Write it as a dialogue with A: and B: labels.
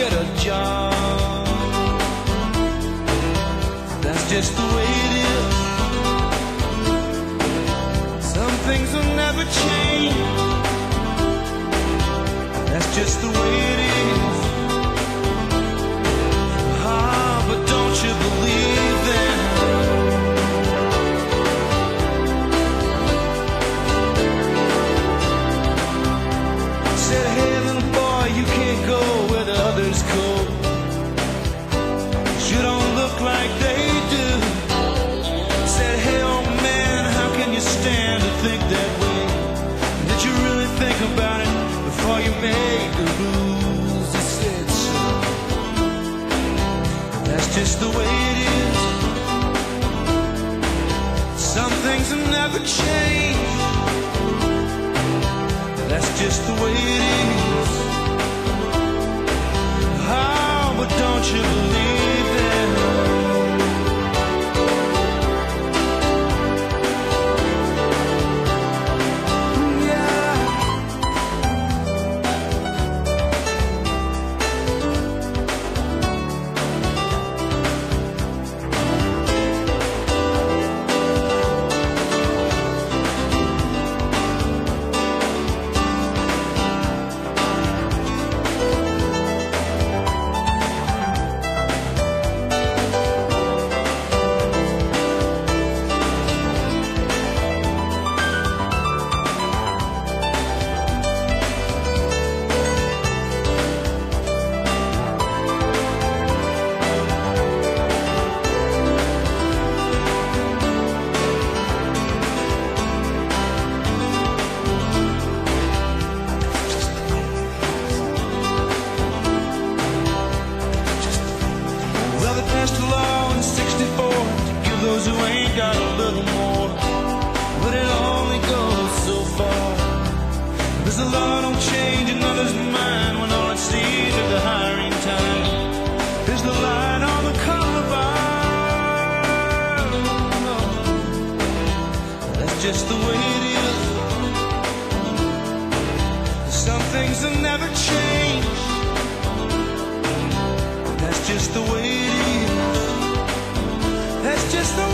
A: get a job. That's just the way it is. Some things will never change. That's just the way it is. Ah, but don't you believe that? Said, hey little boy, you can't go where the others go. You don't look like they do. Said, hey old man, how can you stand to think that way? Did you really think about it before you made the rules? He said, so that's just the way it is. Some things will never change. That's just the way it is. Oh, but don't you believe that? Yeah. Well, they passed a law in '64 to give those who ain't got a little more, but it only goes so far. Because the law don't change another's mind when all it sees is the hiring time. There's the line on the collarbone. That's just the way it is. Some things will never change. That's just the way it is. That's just the